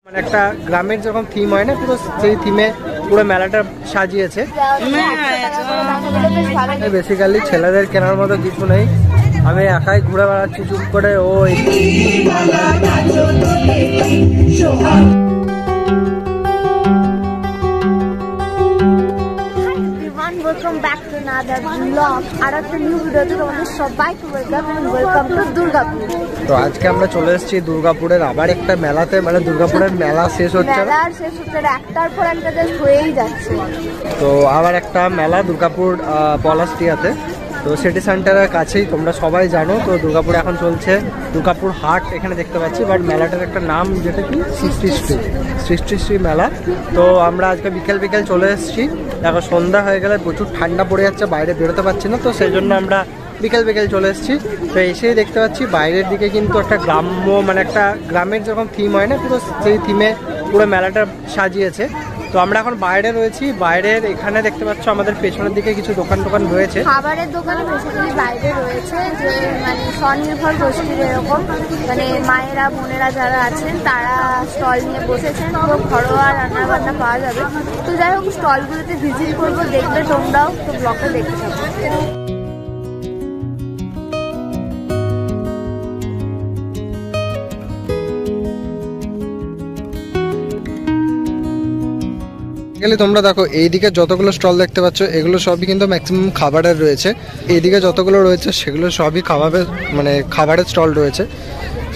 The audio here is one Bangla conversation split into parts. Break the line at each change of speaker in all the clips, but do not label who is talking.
মানে একটা গ্রামের যখন থিম হয় না, পুরো সেই থিমে পুরো মেলাটা সাজিয়েছে। বেসিক্যালি ছেলেদের কেনার মতো কিছু নেই, আমি একাই ঘুরে বেড়াচ্ছি চুপ করে। ও
Welcome back to another vlog. আর একটা নিউ ভিডিওতে তোমাদের সবাইকে ওয়েলকাম টু দুর্গাপুর।
তো আজকে আমরা চলে এসেছি দুর্গাপুরের আবার একটা মেলাতে, মানে দুর্গাপুরের মেলা শেষ হচ্ছে,
একটার পর একটা জাস্ট হয়েই যাচ্ছে।
তো আবার একটা মেলা দুর্গাপুর পলাশডিহাতে, তো সিটি সেন্টারের কাছেই, তোমরা সবাই জানো। তো দুর্গাপুরে এখন চলছে দুর্গাপুর হাট, এখানে দেখতে পাচ্ছি। বাট মেলাটার একটা নাম যেটা কি সৃষ্টিশ্রী মেলা। তো আমরা আজকে বিকেল চলে এসেছি। দেখো সন্ধ্যা হয়ে গেলে প্রচুর ঠান্ডা পড়ে যাচ্ছে, বাইরে বেরোতে পারছি না, তো সেই জন্য আমরা বিকেল চলে এসেছি। তো এসেই দেখতে পাচ্ছি বাইরের দিকে কিন্তু একটা গ্রাম্য, মানে একটা গ্রামের যখন থিম হয় না, পুরো সেই থিমে পুরো মেলাটা সাজিয়েছে। তো আমরা এখন বাইরে রয়েছি, বাইরের এখানে দেখতে পাচ্ছ আমাদের পেছনের দিকে কিছু দোকান রয়েছে,
খাবারের দোকান বেসিক্যালি বাইরে রয়েছে, যে মানে স্বনির্ভর গোষ্ঠীর এরকম মানে মায়েরা বোনেরা যারা আছেন তারা স্টল নিয়ে বসেছেন, তো ঘরোয়া রান্না বান্না পাওয়া যাবে। তো যাই হোক স্টলগুলোতে ভিজিট করবো, দেখবে তোমরাও, তো ব্লগটা দেখতে থাকো।
তোমরা দেখো এইদিকে যতগুলো স্টল দেখতে পাচ্ছ এগুলো সবই কিন্তু ম্যাক্সিমাম খাবারের রয়েছে। এইদিকে যতগুলো রয়েছে সেগুলো সবই খাবারের স্টল রয়েছে।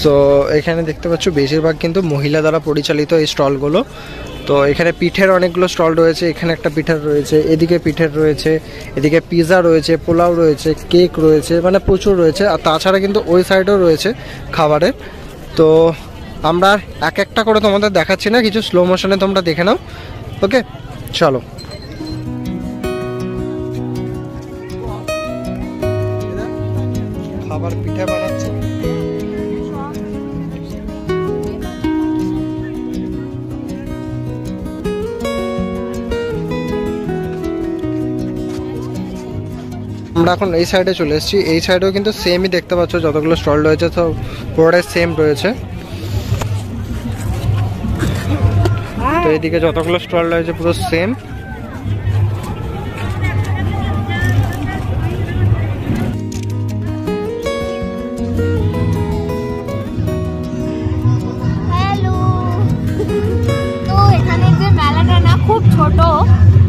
তো এখানে দেখতে পাচ্ছ বেশিরভাগ কিন্তু মহিলা দ্বারা পরিচালিত এই স্টলগুলো। তো এখানে পিঠের অনেকগুলো স্টল রয়েছে, এখানে একটা পিঠের রয়েছে, এদিকে পিঠের রয়েছে, এদিকে পিৎজা রয়েছে, পোলাও রয়েছে, কেক রয়েছে, মানে প্রচুর রয়েছে। আর তাছাড়া কিন্তু ওই সাইডেও রয়েছে খাবারের। তো আমরা এক একটা করে তোমাদের দেখাচ্ছি না, কিছু স্লো মোশনে তোমরা দেখে নাও। ওকে চলো। খাবার পিঠা বানাচ্ছে, আমরা এখন এই সাইডে চলে এসেছি। এই সাইডেও কিন্তু সেমই দেখতে পাচ্ছ, যতগুলো স্টল রয়েছে তো পুরোটাই সেম রয়েছে। তো এদিকে যতগুলো স্টল রয়েছে পুরো সেম।
হ্যালো, তো এখানে যে মেলাটা না খুব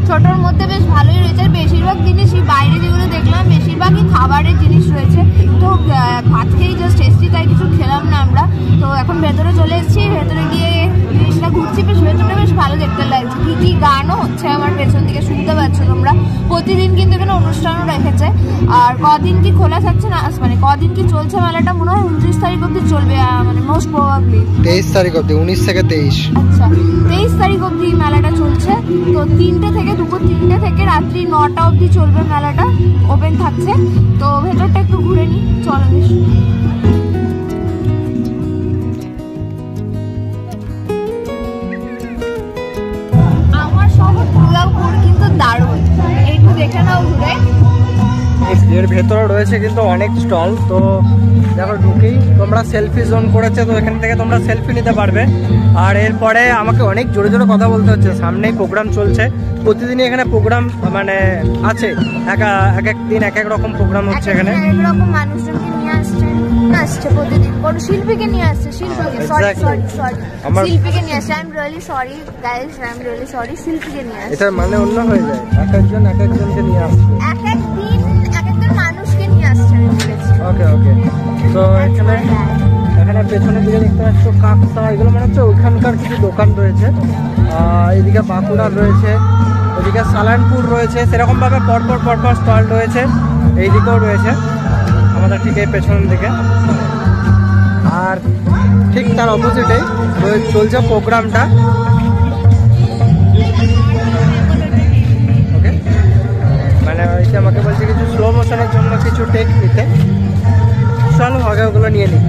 ছোটর মধ্যে বেশ ভালোই রয়েছে। বেশিরভাগ জিনিসই বাইরে যেগুলো দেখলাম বেশিরভাগই খাবারের জিনিস রয়েছে। তো ভাত খেয়েই জাস্ট এসছি, তাই কিছু খেলাম না আমরা। তো এখন ভেতরে চলে এসেছি, ভেতরে গিয়ে জিনিসটা ঘুরছি, ভেতরে বেশ ভালো দেখতে লাগছে। কি গানও হচ্ছে আমার পেছন দিকে, শুনতে পাচ্ছ তোমরা। প্রতিদিন কিন্তু এখানে অনুষ্ঠানও রেখেছে। আর কদিন কি খোলা থাকছে না, মানে কদিন কি চলছে মেলাটা, মনে হয় 29 তারিখ অব্দি চলবে, মানে মোস্ট প্রবাবলি
23 তারিখ অব্দি, 19 থেকে 23।
আচ্ছা 23 তারিখ অব্দি মেলাটা চলছে। তো দুপুর 3টে থেকে রাত্রি 9টা অব্দি চলবে মেলাটা, ওপেন থাকছে। তো ভেতরটা একটু ঘুরে নিই, চলো বেশ। আমার শহর দুর্গাপুর কিন্তু দারুণ, একটু দেখে নাও ঘুরে।
এর ভেতরে রয়েছে কিন্তু অনেক স্টল। তো দেখো ঢুকেই তোমরা সেলফি জোন করেছে, তো এখান থেকে তোমরা সেলফি নিতে পারবে। আর এরপরে আমাকে অনেক জোরে কথা বলতে হচ্ছে, সামনেই প্রোগ্রাম চলছে। প্রতিদিনই এখানে প্রোগ্রাম মানে আছে, এক এক দিন এক এক রকম প্রোগ্রাম হচ্ছে এখানে।
এক রকম মানুষজনকে নিয়ে আসছে প্রতিদিন, কোন শিল্পীকে নিয়ে আসছে, শিল্পীকে শিল্পীকে নিয়ে আসছে। I am really sorry guys, I am really sorry, শিল্পীকে নিয়ে আসছে।
এটার মানে অন্য হয়ে যায়, একজনকে নিয়ে আসছে,
এক একজন মানুষকে নিয়ে আসছে।
ওকে। তো এখানে পেছনের দিকে দেখতে পাচ্ছ কাকসা, এগুলো মানে হচ্ছে ওইখানকার কিছু দোকান রয়েছে। এদিকে বাঁকুড়া রয়েছে, ওইদিকে সালানপুর রয়েছে, সেরকম ভাবে পরপর স্টল রয়েছে। এইদিকেও রয়েছে আমাদের ঠিক এই পেছনের দিকে। আর ঠিক তার অপোজিটেই চলছে প্রোগ্রামটা। ওকে, মানে ওইটা আমাকে বলছে কিছু স্লো মোশনের জন্য কিছু টেক নিতে। চলো আগে ওগুলো নিয়ে নিই।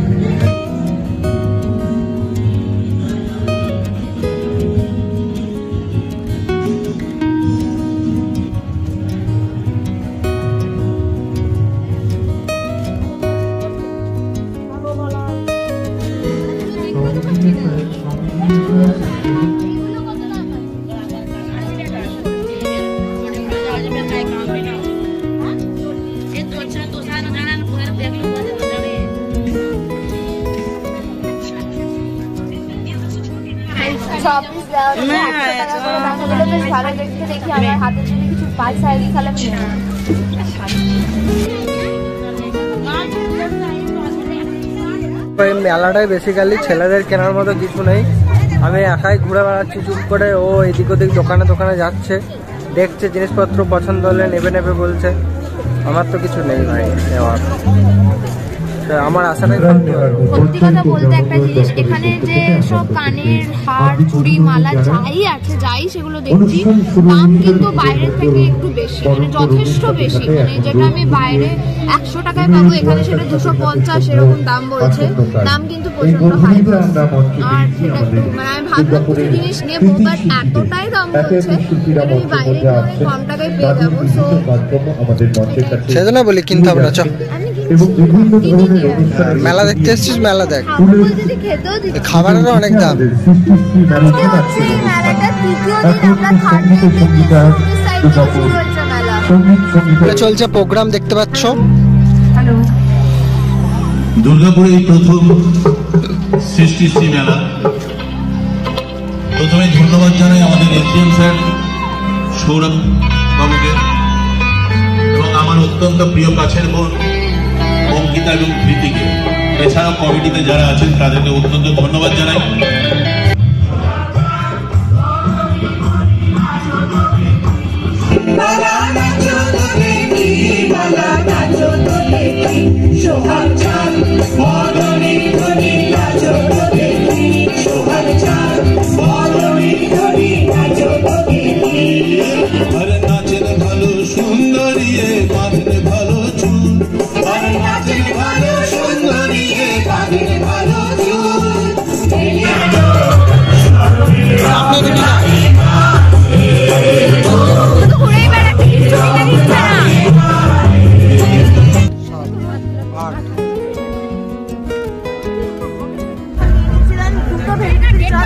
সব পিস দেওয়া হলো 100 টাকা করে দাম হলো, বেশ ভালো দেখতে। দেখি আমার হাতে যদি কিছু পাই সাইডি খালে আমি নেব।
এই মেলাটায় বেসিক্যালি ছেলেদের কেনার মতো কিছু নেই। আমি একাই ঘুরে বেড়াচ্ছি চুপ করে, ও এদিক ওদিক দোকানে দোকানে যাচ্ছে, দেখছে জিনিসপত্র পছন্দ হলে নেবে নেবে বলছে। আমার তো কিছু নেই ভাই নেওয়ার, আমার আশা নেই।
সত্যি কথা বলতে একটা জিনিস, এখানে যে সব কানের হার চুড়ি মালা যাই আছে যাই সেগুলো দেখছি দাম কিন্তু বাইরের থেকে একটু বেশি, মানে যথেষ্ট বেশি। মানে যেটা আমি বাইরে 100 টাকায় পাবো এখানে সেটা 250 এরকম দাম বলছে। দাম কিন্তু প্রচন্ড হাই। আর সেটা একটু মানে আমি ভাবলাম কিছু জিনিস নেবো, বাট এতটাই দাম বলছে আমি বাইরে অনেক কম টাকায় পেয়ে যাবো। সো
সেজন্য বলি কিনতে হবে না। চ
আমি
মেলা দেখতে এসছিস, মেলা দেখ।
খেতেও
খাবারেরও অনেক দাম। চলছে প্রোগ্রাম দেখতে পাচ্ছ।
দুর্গাপুরে প্রথম সৃষ্টি শ্রী মেলা। প্রথমে ধন্যবাদ জানাই আমাদের এসডিএম স্যার সৌরভ বাবুকে এবং আমার অত্যন্ত প্রিয় কাছের বোন অঙ্কিতা এবং কৃতিকে, এছাড়াও কমিটিতে যারা আছেন তাদেরকে অত্যন্ত ধন্যবাদ জানাই। নাচের ভালো সুন্দরী বাঁধলে ভালো চুল, নাচের ভালো সুন্দরী বাঁধলে ভালো চুল।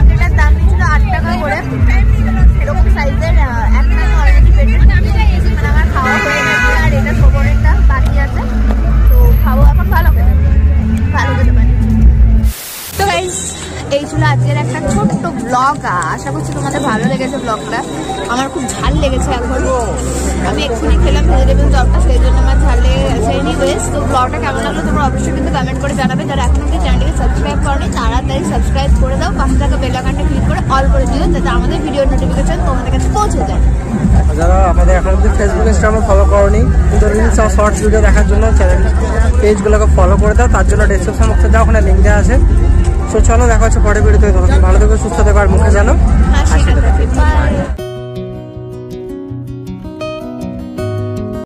যেটার দাম ছিল 8 টাকা করে, এরকম সাইজের একটা অলরেডি পেটে মানে আমার খাওয়া হয়ে গেছে, আর এটা সবরেরটা বাকি আছে, তো খাবো এখন। ভালো খেতে পারি। তো গাইস এই ছিল আজকের একটা ছোট্ট ব্লগ। আশা করছি তোমাদের ভালো লেগেছে ব্লগটা। আমার খুব ঝাল লেগেছে এখন, আমি এক্ষুনি খেলাম ভেজিটেবল চপটা, সেই জন্য আমার ঝাল লেগে গেছে। এনিওয়েজ তো ব্লগটা কেমন লাগলো তোমরা অবশ্যই কিন্তু কমেন্ট করে জানাবে। যারা এখন অব্দি চ্যানেলটিকে সাবস্ক্রাইব করনি তাড়াতাড়ি সাবস্ক্রাইব করে দাও, পাশে থাকা বেল আইকনটা ক্লিক করে অল করে দিও, যাতে আমাদের ভিডিওর নোটিফিকেশন তোমাদের কাছে পৌঁছে যায়।
যারা আমাদের এখন অব্দি ফেসবুক ইনস্টাগ্রামে ফলো করনি, তো রিলস আর শর্টস ভিডিও দেখার জন্য চ্যানেল পেজগুলোকে ফলো করে দাও। তার জন্য ডেসক্রিপশন বক্সে দাও, ওখানে লিঙ্ক দেওয়া আছে। সো চলো দেখা হচ্ছে পরের ভিডিওতে। ভালো থেকো, সুস্থ থেকো, আর মুখে জানো